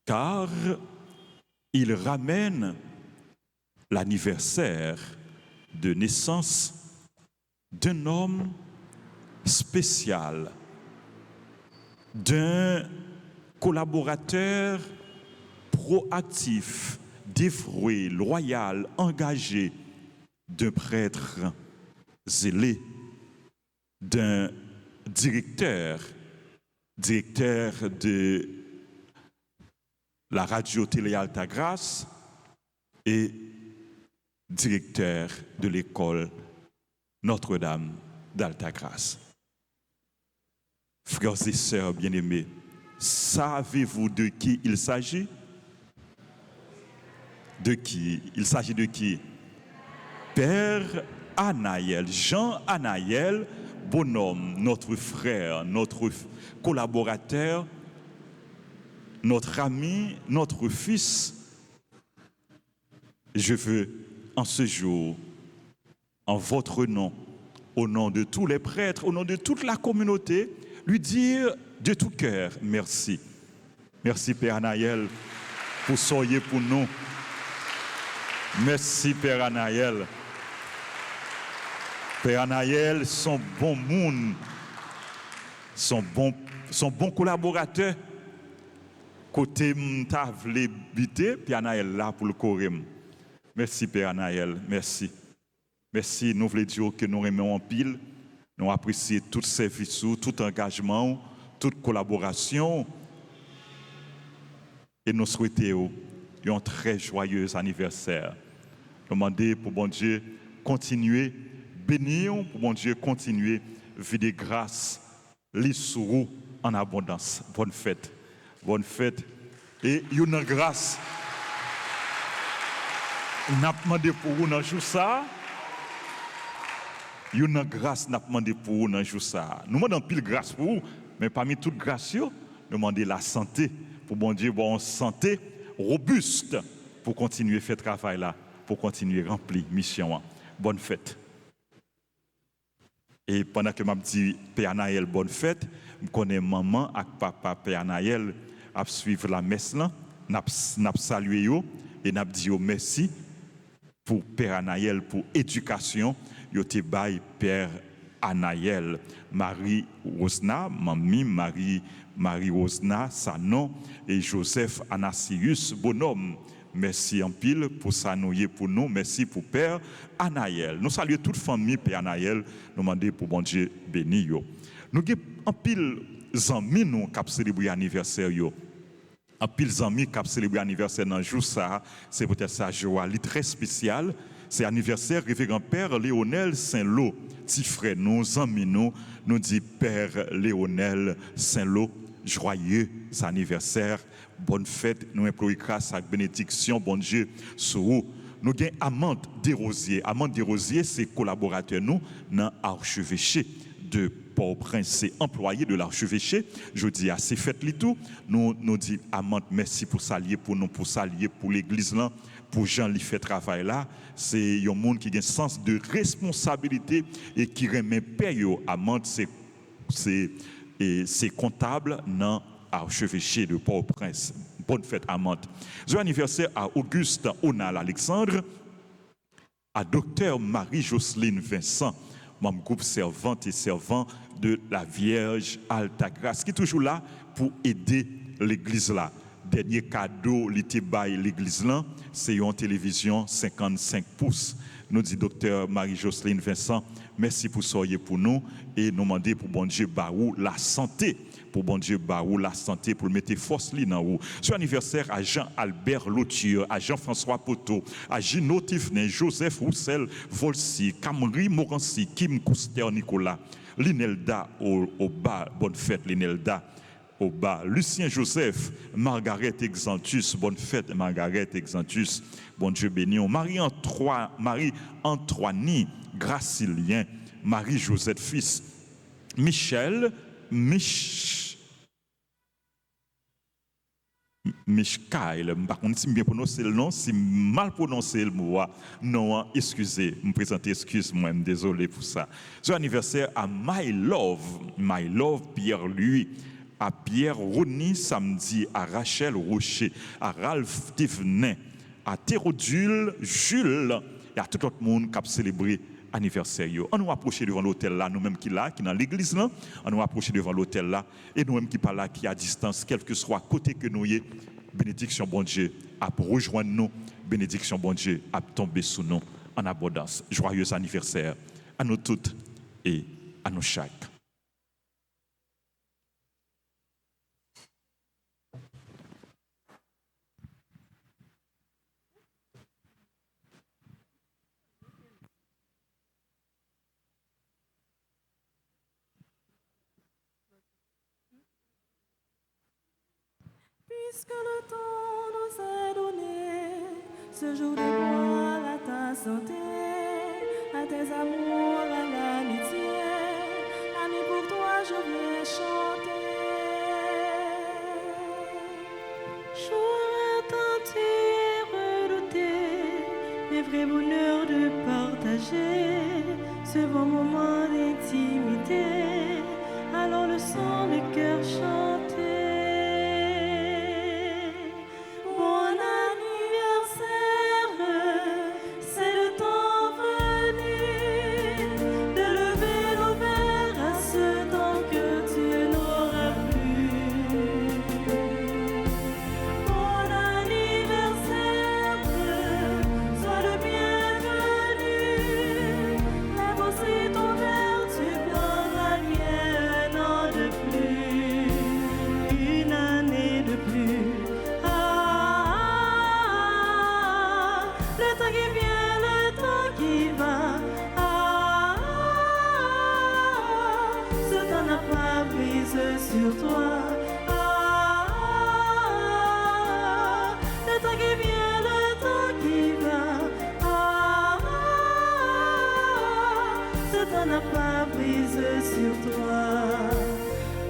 car il ramène l'anniversaire de naissance d'un homme spécial, d'un collaborateur proactif, dévoué, loyal, engagé, d'un prêtre zélé, d'un directeur de la radio-télé Altagrace et directeur de l'école Notre-Dame d'Altagrace. Frères et sœurs bien-aimés, savez-vous de qui il s'agit? De qui? Il s'agit de qui? Père Anaël, Jean Anaël Bonhomme, notre frère, notre collaborateur, notre ami, notre fils. Je veux en ce jour, en votre nom, au nom de tous les prêtres, au nom de toute la communauté, lui dire de tout cœur merci. Merci Père Anaël pour soyez pour nous. Merci Père Anaël. Père Anaël, son bon monde, son bon collaborateur. Côté m'tavle bité, Père Anaël là pour le corém. Merci Père Anaël, merci. Merci, nous voulons dire que nous aimons en pile, nous apprécions tout service, tout engagement, toute collaboration. Et nous souhaitons un très joyeux anniversaire. Nous demandons pour bon Dieu continuer, bénir, pour bon Dieu continuer, vider grâce, les sourds en abondance. Bonne fête. Bonne fête. Et une grâce. Nous avons demandé pour vous dans jour ça. Une grâce nous avons demandé pour vous dans jour ça. Nous demandons pile grâce pour vous, mais parmi toutes grâces, nous demandons la santé. Pour bon Dieu, bon santé robuste pour continuer à faire ce travail là, pour continuer à remplir la mission. Bonne fête. Et pendant que je dis Père Anaël, bonne fête, je connais maman et papa Père Anaël à suivre la messe là, n'a salué yo et n'a dit merci pour Père Anaël pour éducation, yo te bail Père Anaël, Marie Rosna, mamie Marie Rosna, sa nom et Joseph Anassius Bonhomme. Merci en pile pour ça nous pour nous. Merci pour Père Anaël. Nous saluons toute famille Père Anaël. Nous demandons pour bon Dieu béni yo. Nous avons en pile amis nous qui célébrer anniversaire yo. En pile amis qui célébrer anniversaire dans jour ça, c'est peut-être ça joie très spécial. C'est anniversaire révérend Père Léonel Saint-Lô. Petit frère nous amis nous dit Père Léonel Saint-Lô, joyeux anniversaire. Bonne fête, nous implorons grâce à bénédiction, bon Dieu, sur vous. Nous avons Amande Desrosiers. Amande Desrosiers, c'est collaborateur nous dans l'archevêché de Port-au-Prince, c'est employé de l'archevêché. Je dis à ces fêtes tout, nous disons Amande, merci pour s'allier pour nous, pour s'allier pour l'église là. pour Jean qui fait travail là, c'est un monde qui a un sens de responsabilité et qui remet paix amende c'est comptable dans archevêché de Port-au-Prince. Bonne fête amende. Joyeux anniversaire à Auguste Onal Alexandre, à docteur Marie-Jocelyne Vincent, membre groupe servante et servant de la Vierge Alta Grâce, qui est toujours là pour aider l'église là. Dernier cadeau, l'été bail l'église là, c'est une télévision 55 pouces. Nous dit docteur Marie-Jocelyne Vincent, merci pour soyez pour nous et nous demander pour bon Dieu baou la santé. Pour bon Dieu baou la santé, pour mettre force li dans vous. Sur anniversaire à Jean-Albert Loutier, à Jean-François Poteau, à Gino Tifne, Joseph Roussel Volsi, Camry Morancy, Kim Couster Nicolas, Linelda au bas, bonne fête Linelda au bas, Lucien Joseph, Margaret Exantus, bonne fête Margaret Exantus, bon Dieu béni, Marie-Antoine Gracilien, Marie-Josette Fils, Michel, Michkail, par contre, si bien prononcé le nom, si mal prononcé le mot, non, excusez, me présenter, excuse-moi, désolé pour ça. C'est anniversaire à My Love Pierre-Louis, à Pierre Ronny samedi, à Rachel Rocher, à Ralph Tivenin, à Théodule Jules et à tout le monde qui a célébré anniversaire. On nous approche devant l'hôtel là, nous-mêmes qui là, qui dans l'église là, on nous approche devant l'hôtel là, et nous-mêmes qui pas là, qui à distance, quel que soit côté que nous y, bénédiction bon Dieu, à rejoindre nous, bénédiction bon Dieu, à tomber sous nous en abondance. Joyeux anniversaire à nous toutes et à nous chaque. Puisque le temps nous est donné, ce jour de gloire à ta santé, à tes amours, à l'amitié, ami pour toi je viens chanter. Jour attentif et redouté, mes vrais bonheurs de partager ce bon moment d'intimité, alors le son du cœur chanter. Sur toi, le temps qui vient, le temps qui va, ce temps n'a pas prise sur toi.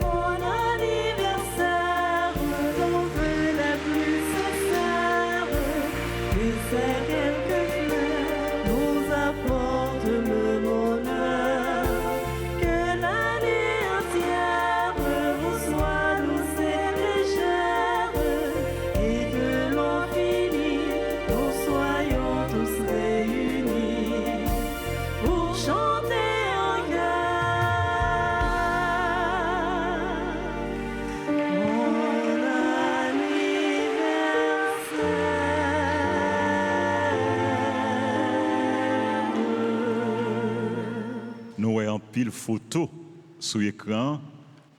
Mon anniversaire, ton vœu la plus sincère, et c'est quelques fleurs nous apporte le bonheur que l'année entière soit douce et légère, et que l'on finit, nous soyons tous réunis pour chanter en Nous avons pile photo sur l'écran,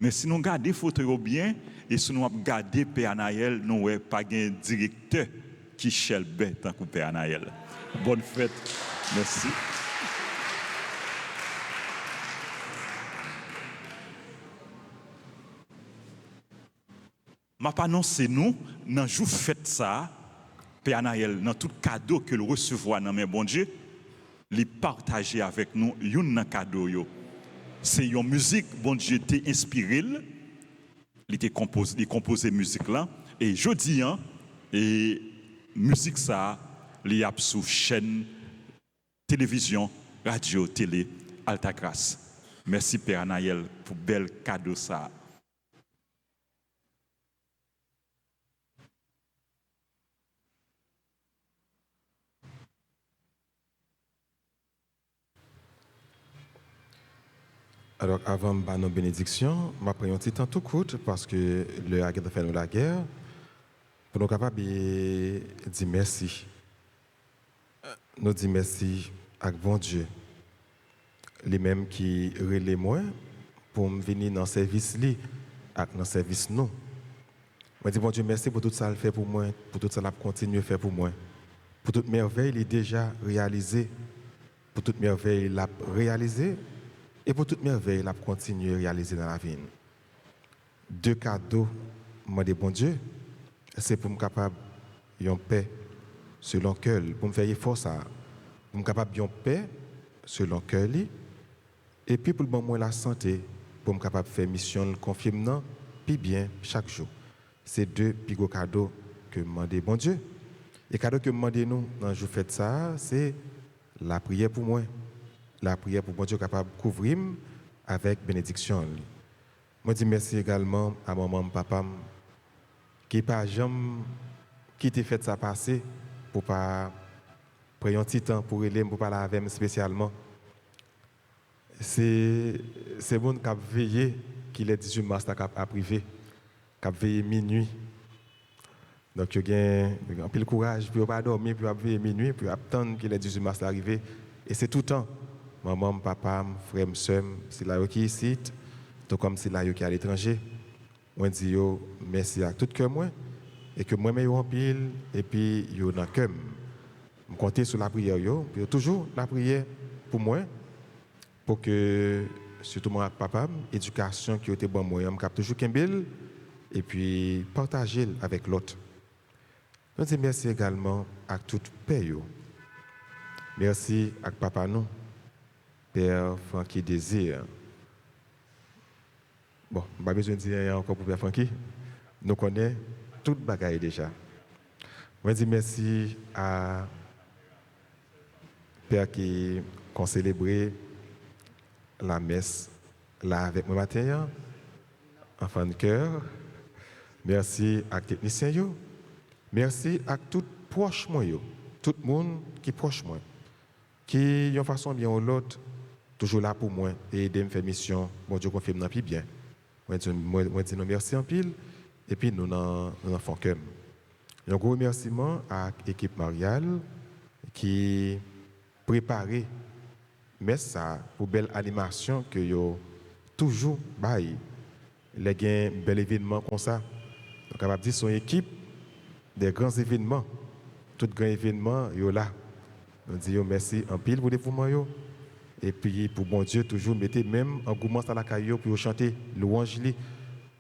mais si nous regardons les photos bien, et si nous regardons Père Anaël, nous n'avons pas de directeur qui chelbe tant que Père Anaël. Bonne fête. Merci. Je vais annoncer nous, dans le jour fête ça, Père Anaël, dans tout cadeau que le recevoir dans mes bon Dieu, les partager avec nous, un cadeau. C'est une musique, bon Dieu, t'a inspiré, il t'a composé musique là, et je dis, et musique ça, il y a sous chaîne télévision, radio, télé, Alta Grâce. Merci Père Anaël pour bel cadeau ça. Alors, avant de nos bénédictions, je vais prendre un petit temps tout court parce que le a fait nous la guerre pour nous capables de dire merci. Nous disons merci à bon Dieu, les mêmes qui relaient moi pour me venir dans le service, dans le service nous. Je dis bon Dieu, merci pour tout ça qu'il fait pour moi, pour tout ça qu'il continue à faire pour moi, pour toute merveille il est déjà réalisé, pour toute merveille il a réalisé. Et pour toute merveille, il a continué à réaliser dans la vie. 2 cadeaux, moi, de bon Dieu, c'est pour me capable de paix selon cœur, pour me faire force, pour me capable de paix selon cœur, et puis pour le bon la santé, pour me capable de faire mission confirmant, puis bien chaque jour. C'est 2 plus gros cadeaux que je demande bon Dieu. Et cadeau que je demande nous, quand je fais ça, c'est la prière pour moi. La prière pour bon Dieu capable de couvrir avec bénédiction. Moi, je dis merci également à maman, papa, qui n'a pas jamais quitté fait ça passer pour pas prendre un petit temps pour aider, pour parler avec moi spécialement. C'est bon qui a veillé qu'il est 18 mars à privé, qui a veillé minuit. Donc, il y a un peu de courage, puis il pas dormir, puis il veiller minuit, puis attendre qu'il est 18 mars arrivé. Et c'est tout le temps. Maman, papa, frère, soeur, c'est là qui est ici, tout comme c'est là qui est à l'étranger. Moi, je dis merci à tout cœur moi, et que moi, je en pile, et puis je dans cœur. Je compte sur la prière, puis toujours la prière pour moi, pour que, surtout moi, papa, l'éducation qui a été bonne, moi, je capte toujours Kimbel, et puis partager avec l'autre. Je dis merci également à toute paix. Merci à papa nous. Père Francky Désir. Bon, je n'ai pas besoin de dire encore pour Père Francky. Nous connaissons toute bagaille déjà. Je dis merci à Père qui a célébré la messe là avec moi matin, enfant de cœur. Merci à technicien. Merci à tout proche moi, tout le monde qui est proche moi, qui de façon bien ou l'autre toujours là pour moi et aider me faire mission. Bon Dieu confirme dans plus bien. Moi dis nous merci en pile et puis nous en font cœur. Un gros remerciement à l'équipe Mariale qui préparé ça pour belle animation que yo toujours bail. Les gain bel événement comme ça. Donc capable dire son équipe des grands événements. Tout grand événement yo là. On dit merci en pile pour le dévouement yo. Et puis, pour bon Dieu, toujours mettez même engouement à la caillou pour chanter louange,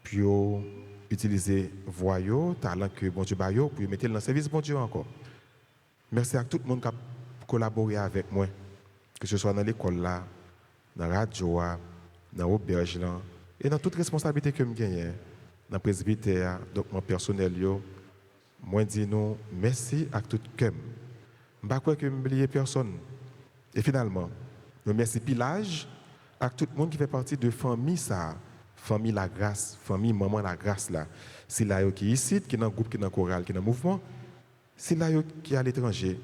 pour utiliser voix, talent que bon Dieu baille, pour mettre dans le service bon Dieu encore. Merci à tout le monde qui a collaboré avec moi, que ce soit dans l'école là, dans la radio, dans l'auberge là, et dans toute responsabilité que je gagne, dans le presbytère, donc mon personnel, moi je dis nous merci à tout le monde. Je ne sais pas que je n'oublie personne. Et finalement, je remercie Pilage à tout le monde qui fait partie de famille ça, famille La Grâce, famille Maman La Grâce là. C'est là qui est ici, qui est dans le groupe, qui est dans le choral, qui est dans le mouvement. C'est là qui est à l'étranger.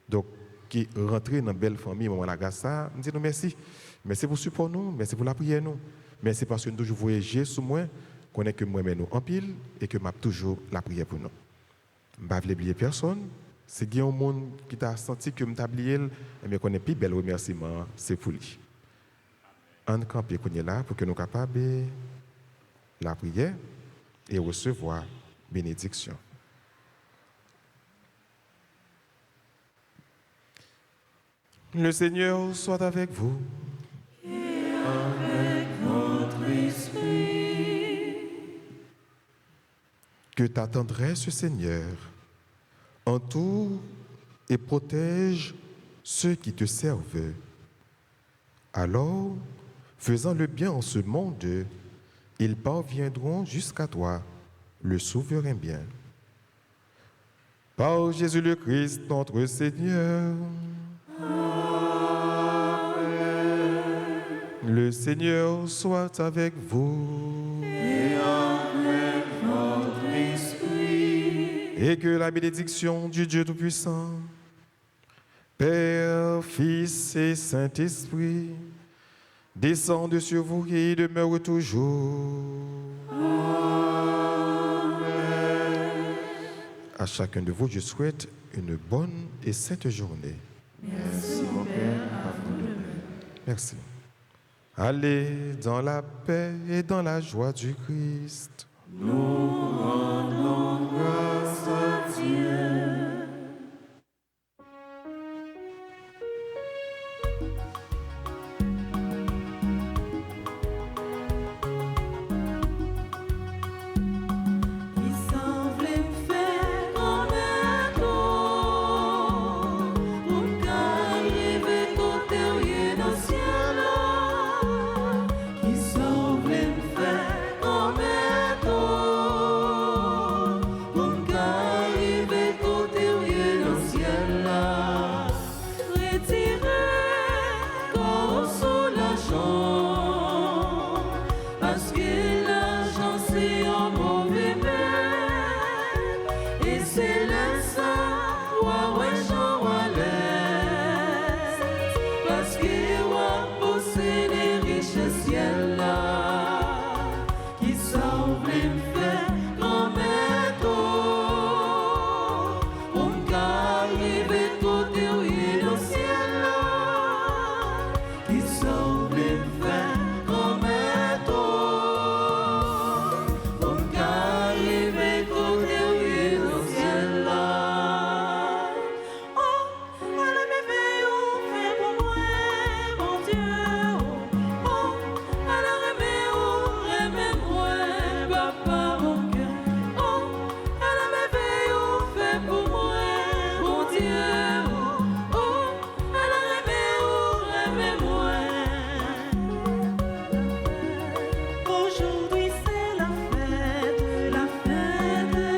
Donc, qui est rentré dans la belle famille Maman La Grâce ça, je dis nous merci. Merci pour le support nous, merci pour la prière nous. Merci parce que nous toujours voyager sur moi, qu'on est que moi mais nous en pile et que m'a toujours la prière pour nous. Je ne vais pas oublier personne. C'est qu'il y a un monde qui t'a senti que je t'ai oublié, mais qu'on est plus bel remerciement, c'est pour lui. On campe qu'on est là pour que nous soyons capables de la prière et recevoir bénédiction. Le Seigneur soit avec vous. Et avec votre esprit. Que ta tendresse, Seigneur, entoure et protège ceux qui te servent. Alors, faisant le bien en ce monde, ils parviendront jusqu'à toi, le souverain bien. Par Jésus le Christ, notre Seigneur. Le Seigneur soit avec vous. Et avec votre esprit. Et que la bénédiction du Dieu Tout-Puissant, Père, Fils et Saint-Esprit, descende sur vous et demeure toujours. À chacun de vous, je souhaite une bonne et sainte journée. Merci mon Père, à vous de même. Merci. Allez dans la paix et dans la joie du Christ. Nous rendons grâce à Dieu. So